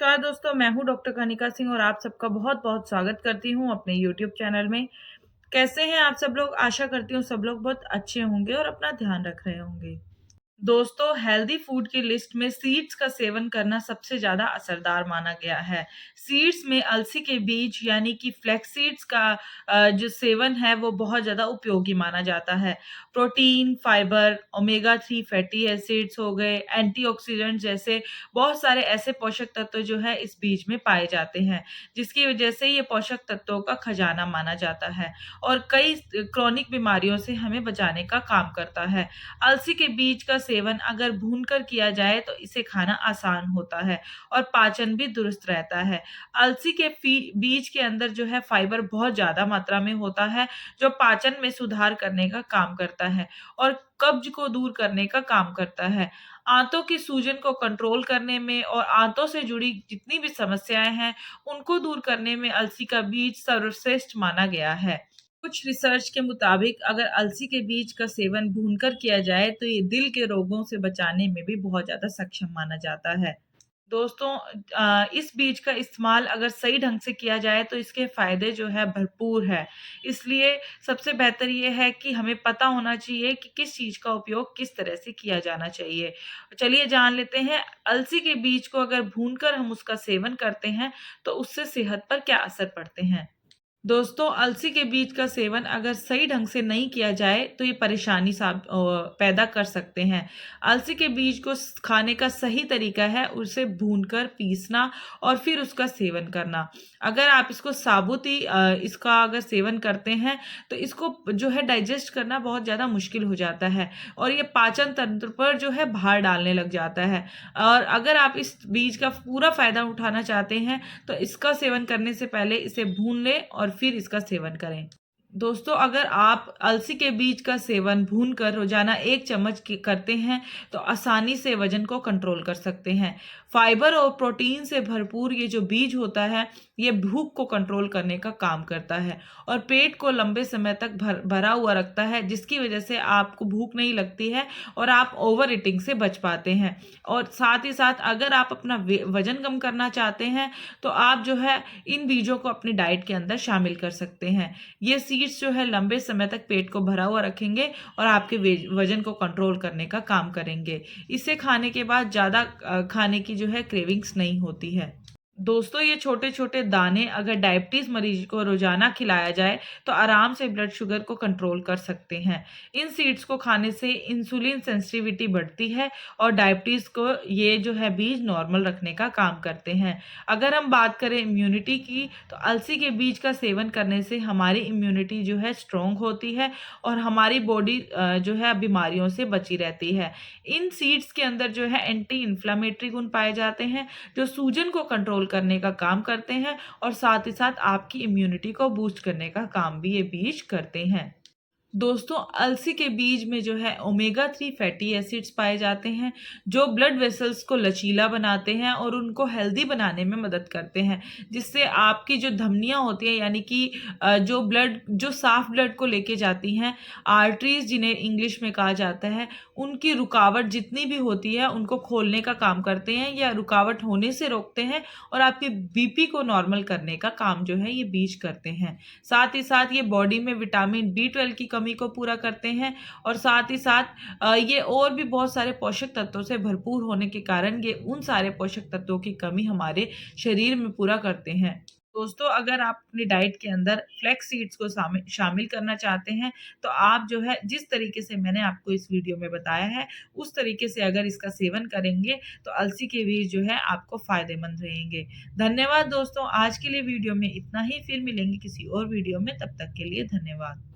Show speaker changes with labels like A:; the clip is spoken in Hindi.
A: नमस्कार दोस्तों, मैं हूँ डॉक्टर कनिका सिंह और आप सबका बहुत-बहुत स्वागत करती हूँ अपने यूट्यूब चैनल में। कैसे हैं आप सब लोग? आशा करती हूँ सब लोग बहुत अच्छे होंगे और अपना ध्यान रख रहे होंगे। दोस्तों, हेल्दी फूड की लिस्ट में सीड्स का सेवन करना सबसे ज़्यादा असरदार माना गया है। सीड्स में अलसी के बीज यानी कि फ्लैक्स सीड्स का जो सेवन है वो बहुत ज़्यादा उपयोगी माना जाता है। Protein, fibre, omega 3 fatty acids हो गए, एंटीऑक्सीडेंट जैसे बहुत सारे ऐसे पोषक तत्व जो है इस बीज में पाए जाते हैं, जिसकी वजह से ये पोषक तत्वों का खजाना माना जाता है और कई क्रोनिक बीमारियों से हमें बचाने का काम करता है। अलसी के बीज का सेवन अगर भूनकर किया जाए तो इसे खाना आसान होता है और पाचन भी दुरुस्त रहता है। अलसी के बीज के अंदर जो है फाइबर बहुत ज़्यादा मात्रा में होता है, जो पाचन में सुधार करने का काम करता है और कब्ज को दूर करने का काम करता है। आंतों की सूजन को कंट्रोल करने में और आंतों से जुड़ी जितनी भी समस्याएँ हैं, उनको दूर करने में अलसी का बीज सर्वश्रेष्ठ माना गया है। कुछ रिसर्च के मुताबिक अगर अलसी के बीज का सेवन भूनकर किया जाए तो ये दिल के रोगों से बचाने में भी बहुत ज़्यादा सक्षम माना जाता है। दोस्तों इस बीज का इस्तेमाल अगर सही ढंग से किया जाए तो इसके फ़ायदे जो है भरपूर है। इसलिए सबसे बेहतर ये है कि हमें पता होना चाहिए कि किस चीज़ का उपयोग किस तरह से किया जाना चाहिए। चलिए जान लेते हैं अलसी के बीज को अगर भूनकर हम उसका सेवन करते हैं तो उससे सेहत पर क्या असर पड़ते हैं। दोस्तों, अलसी के बीज का सेवन अगर सही ढंग से नहीं किया जाए, तो ये परेशानी पैदा कर सकते हैं। अलसी के बीज को खाने का सही तरीका है उसे भूनकर पीसना और फिर उसका सेवन करना। अगर आप इसको साबुत ही इसका अगर सेवन करते हैं, तो इसको जो है डाइजेस्ट करना बहुत ज़्यादा मुश्किल हो जाता है और ये पाचन तंत्र पर जो है भार डालने लग जाता है। और अगर आप इस बीज का पूरा फ़ायदा उठाना चाहते हैं, तो इसका सेवन करने से पहले इसे भून लें और फिर इसका सेवन करें। दोस्तों, अगर आप अलसी के बीज का सेवन भूनकर रोज़ाना 1 चम्मच करते हैं, तो आसानी से वज़न को कंट्रोल कर सकते हैं। फाइबर और प्रोटीन से भरपूर ये जो बीज होता है, ये भूख को कंट्रोल करने का काम करता है और पेट को लंबे समय तक भरा हुआ रखता है, जिसकी वज़ह से आपको भूख नहीं लगती है और आप ओवर ईटिंग से बच पाते हैं। और साथ ही साथ अगर आप अपना वज़न कम करना चाहते हैं, तो आप जो है इन बीजों को अपनी डाइट के अंदर शामिल कर सकते हैं। ये सीड्स जो है लंबे समय तक पेट को भरा हुआ रखेंगे और आपके वजन को कंट्रोल करने का काम करेंगे। इसे खाने के बाद ज़्यादा खाने की जो है क्रेविंग्स नहीं होती है। दोस्तों, ये छोटे-छोटे दाने अगर डायबिटीज़ मरीज को रोज़ाना खिलाया जाए, तो आराम से ब्लड शुगर को कंट्रोल कर सकते हैं। इन सीड्स को खाने से इंसुलिन सेंसिटिविटी बढ़ती है और डायबिटीज़ को ये जो है बीज नॉर्मल रखने का काम करते हैं। अगर हम बात करें इम्यूनिटी की, तो अलसी के बीज का सेवन करने से हमारी इम्यूनिटी जो है स्ट्रॉन्ग होती है और हमारी बॉडी जो है बीमारियों से बची रहती है। इन सीड्स के अंदर जो है एंटी इन्फ्लेमेटरी गुण पाए जाते हैं, जो सूजन को कंट्रोल करने का काम करते हैं और साथ ही साथ आपकी इम्यूनिटी को बूस्ट करने का काम भी ये बीज करते हैं। दोस्तों, अलसी के बीज में जो है ओमेगा 3 फैटी एसिड्स पाए जाते हैं, जो ब्लड वेसल्स को लचीला बनाते हैं और उनको हेल्दी बनाने में मदद करते हैं, जिससे आपकी जो धमनियाँ होती हैं यानी कि जो साफ ब्लड को लेके जाती हैं, आर्टरीज़ जिन्हें इंग्लिश में कहा जाता है, उनकी रुकावट जितनी भी होती है, उनको खोलने का काम करते हैं या रुकावट होने से रोकते हैं और आपके बीपी को नॉर्मल करने का काम जो है ये बीज करते हैं। साथ ही साथ ये बॉडी में विटामिन B12 की कमी को पूरा करते हैं और साथ ही साथ ये और भी बहुत सारे पोषक तत्वों से भरपूर होने के कारण ये उन सारे पोषक तत्वों की कमी हमारे शरीर में पूरा करते हैं। दोस्तों, अगर आप अपनी डाइट के अंदर फ्लैक्स सीड्स को शामिल करना चाहते हैं, तो आप जो है जिस तरीके से मैंने आपको इस वीडियो में बताया है, उस तरीके से अगर इसका सेवन करेंगे, तो अलसी के बीज जो है आपको फ़ायदेमंद रहेंगे। धन्यवाद दोस्तों, आज के लिए वीडियो में इतना ही, फिर मिलेंगे किसी और वीडियो में, तब तक के लिए धन्यवाद।